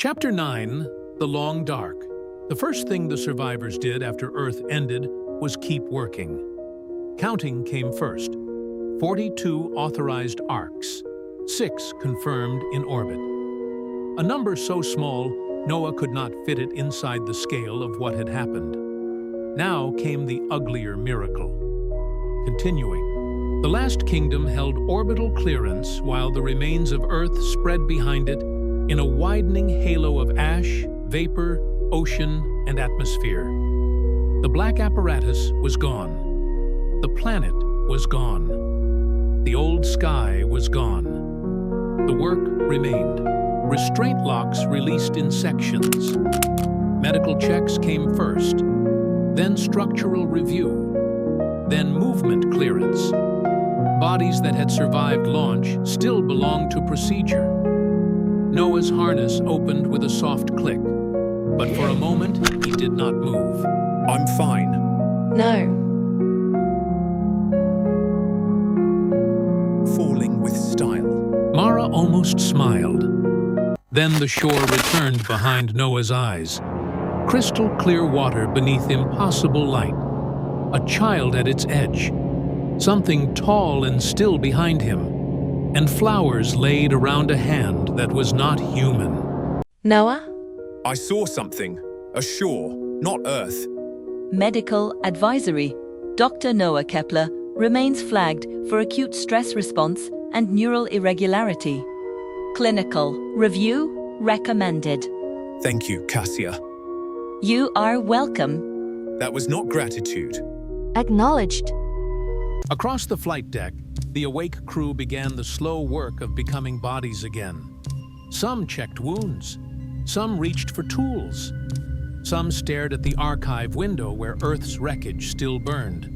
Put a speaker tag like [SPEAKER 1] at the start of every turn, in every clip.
[SPEAKER 1] Chapter 9, The Long Dark. The first thing the survivors did after Earth ended was keep working. Counting came first. 42 authorized Arks, 6 confirmed in orbit. A number so small, Noah could not fit it inside the scale of what had happened. Now came the uglier miracle. Continuing, the last kingdom held orbital clearance while the remains of Earth spread behind it in a widening halo of ash, vapor, ocean, and atmosphere. The black apparatus was gone. The planet was gone. The old sky was gone. The work remained. Restraint locks released in sections. Medical checks came first, then structural review, then movement clearance. Bodies that had survived launch still belonged to procedure. Noah's harness opened with a soft click, but for a moment he did not move.
[SPEAKER 2] I'm fine.
[SPEAKER 3] No.
[SPEAKER 2] Falling with style.
[SPEAKER 1] Mara almost smiled. Then the shore returned behind Noah's eyes. Crystal clear water beneath impossible light. A child at its edge. Something tall and still behind him. And flowers laid around a hand that was not human.
[SPEAKER 3] Noah?
[SPEAKER 2] I saw something. A shore, not Earth.
[SPEAKER 4] Medical advisory. Dr. Noah Kepler remains flagged for acute stress response and neural irregularity. Clinical review recommended.
[SPEAKER 2] Thank you, Cassia.
[SPEAKER 4] You are welcome.
[SPEAKER 2] That was not gratitude.
[SPEAKER 3] Acknowledged.
[SPEAKER 1] Across the flight deck, the awake crew began the slow work of becoming bodies again. Some checked wounds. Some reached for tools. Some stared at the archive window where Earth's wreckage still burned.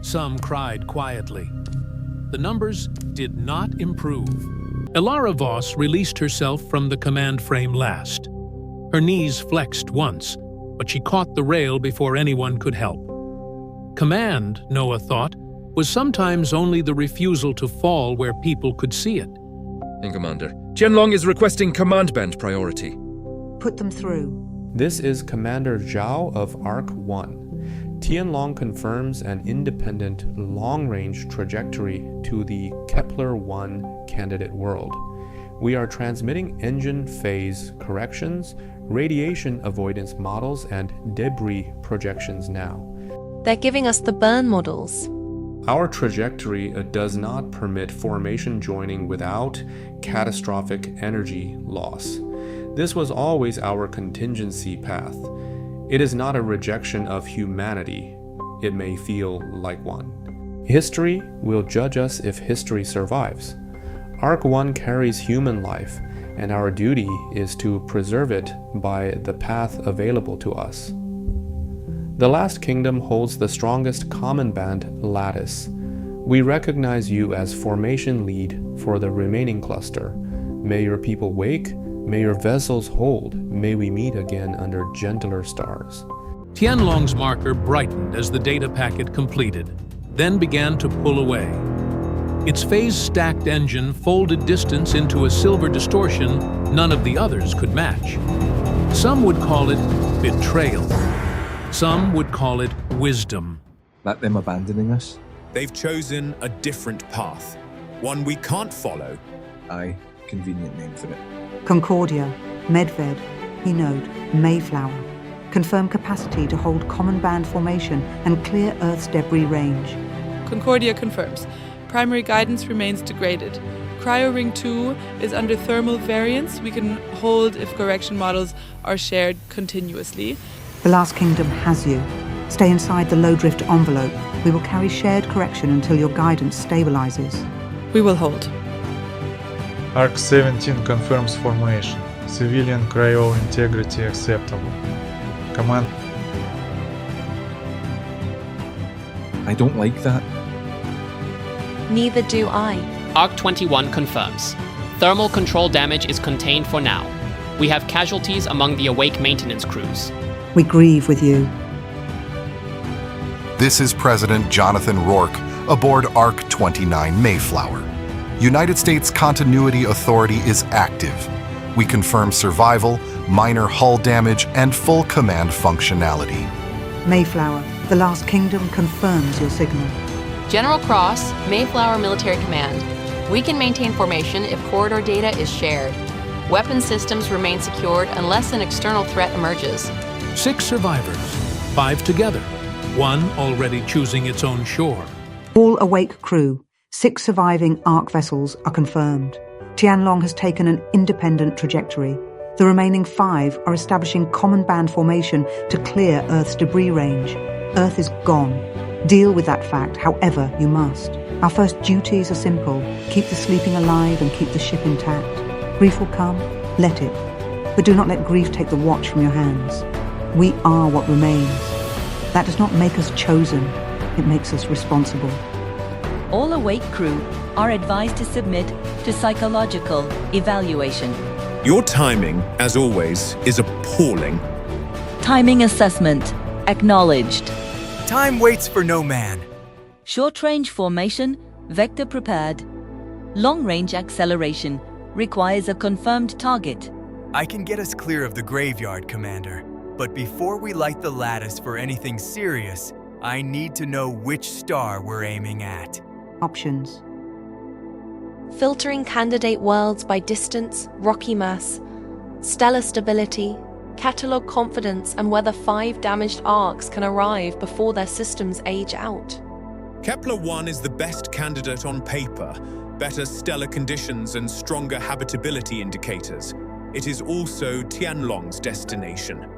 [SPEAKER 1] Some cried quietly. The numbers did not improve. Elara Voss released herself from the command frame last. Her knees flexed once, but she caught the rail before anyone could help. Command, Noah thought, was sometimes only the refusal to fall where people could see it.
[SPEAKER 5] Commander, Tianlong is requesting command band priority.
[SPEAKER 6] Put them through.
[SPEAKER 7] This is Commander Zhao of Ark 1. Tianlong confirms an independent long-range trajectory to the Kepler-1 candidate world. We are transmitting engine phase corrections, radiation avoidance models, and debris projections now.
[SPEAKER 3] They're giving us the burn models.
[SPEAKER 7] Our trajectory does not permit formation joining without catastrophic energy loss. This was always our contingency path. It is not a rejection of humanity. It may feel like one. History will judge us if history survives. Ark 1 carries human life, and our duty is to preserve it by the path available to us. The last kingdom holds the strongest common band lattice. We recognize you as formation lead for the remaining cluster. May your people wake, may your vessels hold, may we meet again under gentler stars.
[SPEAKER 1] Tianlong's marker brightened as the data packet completed, then began to pull away. Its phase-stacked engine folded distance into a silver distortion none of the others could match. Some would call it betrayal. Some would call it wisdom.
[SPEAKER 8] That them abandoning us?
[SPEAKER 2] They've chosen a different path. One we can't follow.
[SPEAKER 8] Aye, convenient name for it.
[SPEAKER 6] Concordia, Medved, Hinode, Mayflower. Confirm capacity to hold common band formation and clear Earth's debris range.
[SPEAKER 9] Concordia confirms. Primary guidance remains degraded. Cryo Ring 2 is under thermal variance. We can hold if correction models are shared continuously.
[SPEAKER 6] The last kingdom has you. Stay inside the low drift envelope. We will carry shared correction until your guidance stabilizes.
[SPEAKER 9] We will hold.
[SPEAKER 10] Ark 17 confirms formation. Civilian cryo integrity acceptable. Command.
[SPEAKER 8] I don't like that.
[SPEAKER 3] Neither do I.
[SPEAKER 11] Ark 21 confirms. Thermal control damage is contained for now. We have casualties among the awake maintenance crews.
[SPEAKER 6] We grieve with you.
[SPEAKER 12] This is President Jonathan Rourke aboard Ark 29 Mayflower. United States Continuity Authority is active. We confirm survival, minor hull damage, and full command functionality.
[SPEAKER 6] Mayflower, the Last Kingdom confirms your signal.
[SPEAKER 13] General Cross, Mayflower Military Command. We can maintain formation if corridor data is shared. Weapon systems remain secured unless an external threat emerges.
[SPEAKER 1] 6 survivors, 5 together, 1 already choosing its own shore.
[SPEAKER 6] All awake crew, 6 surviving Ark vessels are confirmed. Tianlong has taken an independent trajectory. The remaining 5 are establishing common band formation to clear Earth's debris range. Earth is gone. Deal with that fact however you must. Our first duties are simple. Keep the sleeping alive and keep the ship intact. Grief will come, let it. But do not let grief take the watch from your hands. We are what remains. That does not make us chosen. It makes us responsible.
[SPEAKER 4] All awake crew are advised to submit to psychological evaluation.
[SPEAKER 2] Your timing, as always, is appalling.
[SPEAKER 4] Timing assessment acknowledged.
[SPEAKER 14] Time waits for no man.
[SPEAKER 4] Short-range formation, vector prepared. Long-range acceleration requires a confirmed target.
[SPEAKER 14] I can get us clear of the graveyard, Commander. But before we light the lattice for anything serious, I need to know which star we're aiming at.
[SPEAKER 6] Options.
[SPEAKER 3] Filtering candidate worlds by distance, rocky mass, stellar stability, catalog confidence, and whether 5 damaged arcs can arrive before their systems age out.
[SPEAKER 2] Kepler-1 is the best candidate on paper. Better stellar conditions and stronger habitability indicators. It is also Tianlong's destination.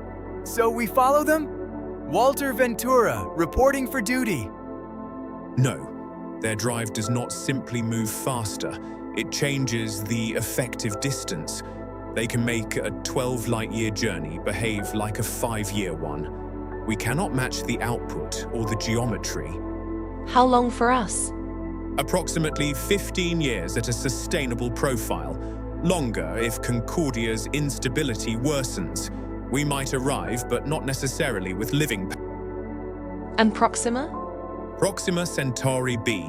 [SPEAKER 14] So we follow them? Walter Ventura, reporting for duty.
[SPEAKER 2] No, their drive does not simply move faster. It changes the effective distance. They can make a 12 light-year journey behave like a 5-year one. We cannot match the output or the geometry.
[SPEAKER 3] How long for us?
[SPEAKER 2] Approximately 15 years at a sustainable profile. Longer if Concordia's instability worsens. We might arrive, but not necessarily with living.
[SPEAKER 3] And Proxima?
[SPEAKER 2] Proxima Centauri b,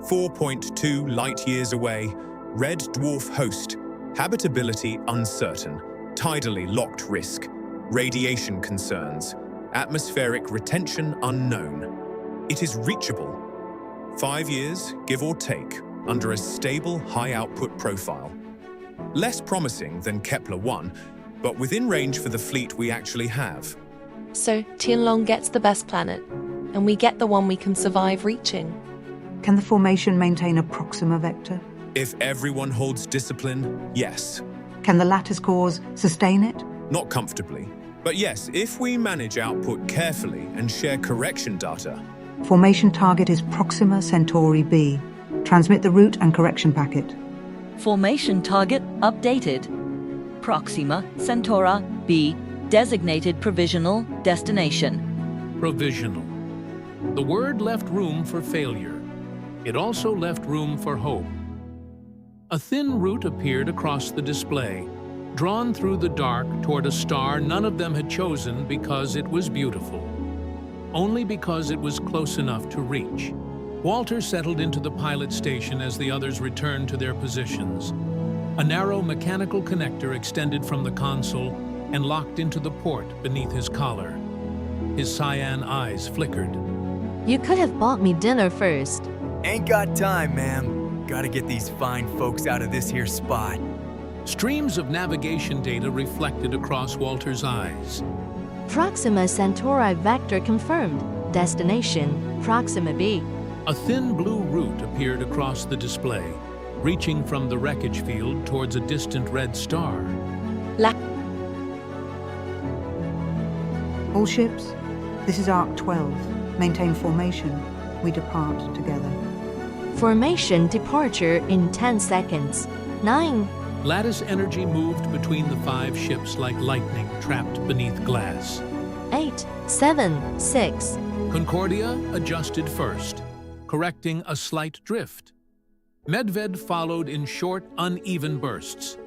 [SPEAKER 2] 4.2 light-years away, red dwarf host, habitability uncertain, tidally locked risk, radiation concerns, atmospheric retention unknown. It is reachable. 5 years, give or take, under a stable high-output profile. Less promising than Kepler-1, but within range for the fleet we actually have.
[SPEAKER 3] So Tianlong gets the best planet, and we get the one we can survive reaching.
[SPEAKER 6] Can the formation maintain a Proxima vector?
[SPEAKER 2] If everyone holds discipline, yes.
[SPEAKER 6] Can the lattice cores sustain it?
[SPEAKER 2] Not comfortably. But yes, if we manage output carefully and share correction data.
[SPEAKER 6] Formation target is Proxima Centauri b. Transmit the route and correction packet.
[SPEAKER 4] Formation target updated. Proxima Centauri b, designated provisional destination.
[SPEAKER 1] Provisional. The word left room for failure. It also left room for hope. A thin route appeared across the display, drawn through the dark toward a star none of them had chosen because it was beautiful. Only because it was close enough to reach. Walter settled into the pilot station as the others returned to their positions. A narrow mechanical connector extended from the console and locked into the port beneath his collar. His cyan eyes flickered.
[SPEAKER 3] You could have bought me dinner first.
[SPEAKER 14] Ain't got time, ma'am. Gotta get these fine folks out of this here spot.
[SPEAKER 1] Streams of navigation data reflected across Walter's eyes.
[SPEAKER 3] Proxima Centauri vector confirmed. Destination, Proxima b.
[SPEAKER 1] A thin blue route appeared across the display, reaching from the wreckage field towards a distant red star.
[SPEAKER 6] All ships, this is Ark 12. Maintain formation. We depart together.
[SPEAKER 3] Formation departure in 10 seconds. 9.
[SPEAKER 1] Lattice energy moved between the 5 ships like lightning trapped beneath glass.
[SPEAKER 3] 8, 7, 6.
[SPEAKER 1] Concordia adjusted first, correcting a slight drift. Medved followed in short, uneven bursts.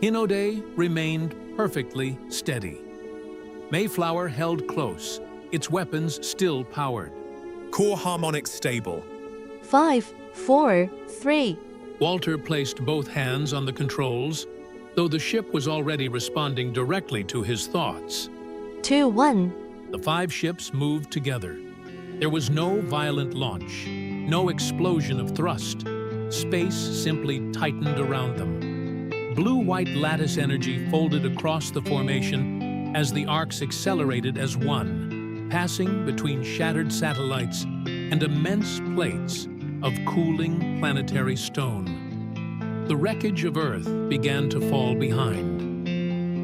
[SPEAKER 1] Hinode remained perfectly steady. Mayflower held close, its weapons still powered.
[SPEAKER 2] Core harmonics stable.
[SPEAKER 3] 5, 4, 3.
[SPEAKER 1] Walter placed both hands on the controls. though the ship was already responding directly to his thoughts.
[SPEAKER 15] 2, 1.
[SPEAKER 1] The 5 ships moved together. There was no violent launch, no explosion of thrust. Space simply tightened around them. Blue-white lattice energy folded across the formation as the Arks accelerated as one, passing between shattered satellites and immense plates of cooling planetary stone. The wreckage of Earth began to fall behind.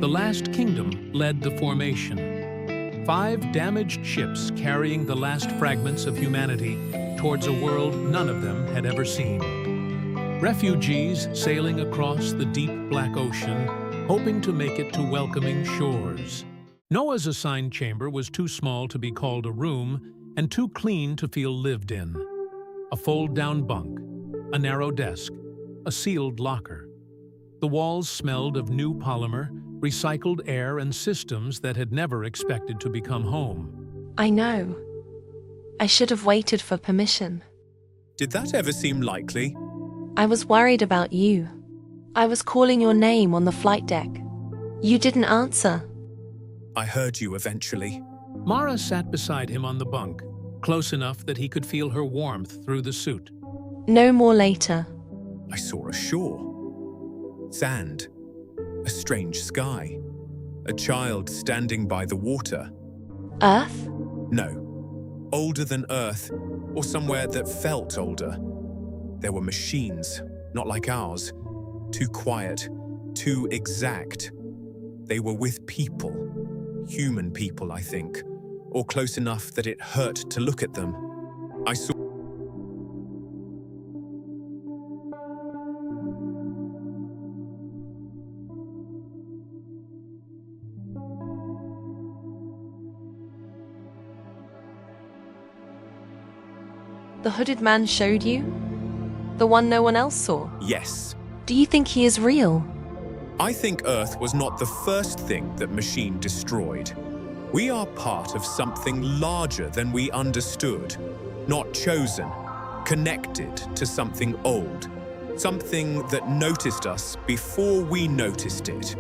[SPEAKER 1] The last kingdom led the formation. 5 damaged ships carrying the last fragments of humanity towards a world none of them had ever seen. Refugees sailing across the deep black ocean, hoping to make it to welcoming shores. Noah's assigned chamber was too small to be called a room and too clean to feel lived in. A fold-down bunk, a narrow desk, a sealed locker. The walls smelled of new polymer, recycled air, and systems that had never expected to become home.
[SPEAKER 3] I know. I should have waited for permission.
[SPEAKER 2] Did that ever seem likely?
[SPEAKER 3] I was worried about you. I was calling your name on the flight deck. You didn't answer.
[SPEAKER 2] I heard you eventually.
[SPEAKER 1] Mara sat beside him on the bunk, close enough that he could feel her warmth through the suit.
[SPEAKER 3] No more later.
[SPEAKER 2] I saw a shore. Sand. A strange sky. A child standing by the water.
[SPEAKER 3] Earth?
[SPEAKER 2] No. Older than Earth, or somewhere that felt older. There were machines, not like ours. Too quiet, too exact. They were with people. Human people, I think. Or close enough that it hurt to look at them. I saw...
[SPEAKER 3] The hooded man showed you? The one no one else saw?
[SPEAKER 2] Yes.
[SPEAKER 3] Do you think he is real?
[SPEAKER 2] I think Earth was not the first thing that machine destroyed. We are part of something larger than we understood. Not chosen, connected to something old. Something that noticed us before we noticed it.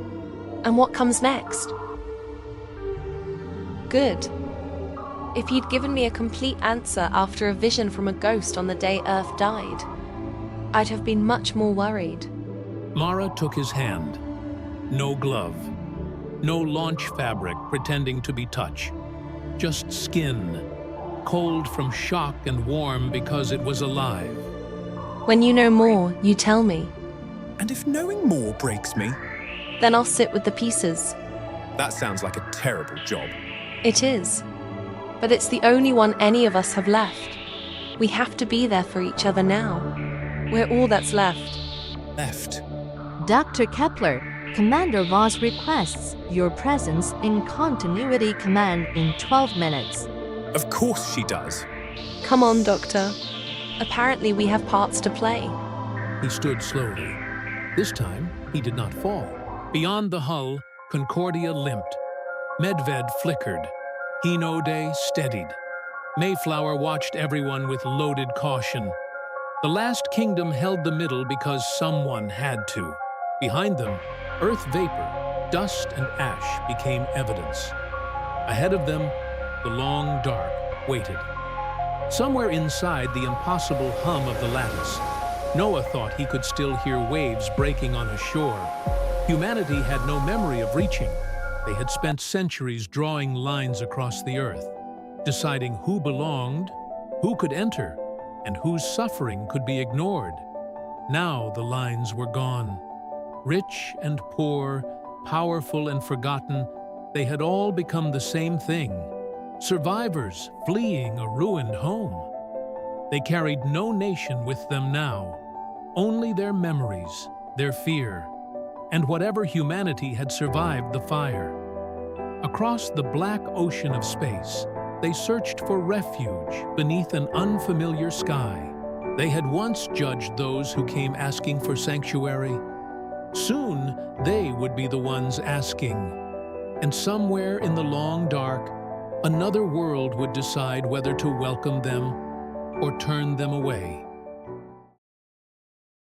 [SPEAKER 3] And what comes next? Good. If you'd given me a complete answer after a vision from a ghost on the day Earth died, I'd have been much more worried.
[SPEAKER 1] Mara took his hand. No glove. No launch fabric pretending to be touch. Just skin. Cold from shock and warm because it was alive.
[SPEAKER 3] When you know more, you tell me.
[SPEAKER 2] And if knowing more breaks me?
[SPEAKER 3] Then I'll sit with the pieces.
[SPEAKER 2] That sounds like a terrible job.
[SPEAKER 3] It is. But it's the only one any of us have left. We have to be there for each other now. We're all that's left.
[SPEAKER 2] Left?
[SPEAKER 15] Dr. Kepler, Commander Voss requests your presence in Continuity Command in 12 minutes.
[SPEAKER 2] Of course she does.
[SPEAKER 3] Come on, Doctor. Apparently we have parts to play.
[SPEAKER 1] He stood slowly. This time, he did not fall. Beyond the hull, Concordia limped. Medved flickered. Hinode steadied. Mayflower watched everyone with loaded caution. The last kingdom held the middle because someone had to. Behind them, earth vapor, dust and ash became evidence. Ahead of them, the long dark waited. Somewhere inside the impossible hum of the lattice, Noah thought he could still hear waves breaking on a shore. Humanity had no memory of reaching. They had spent centuries drawing lines across the earth, deciding who belonged, who could enter, and whose suffering could be ignored. Now the lines were gone. Rich and poor, powerful and forgotten, they had all become the same thing. Survivors fleeing a ruined home. They carried no nation with them now, only their memories, their fear, and whatever humanity had survived the fire. Across the black ocean of space, they searched for refuge beneath an unfamiliar sky. They had once judged those who came asking for sanctuary. Soon, they would be the ones asking. And somewhere in the long dark, another world would decide whether to welcome them or turn them away.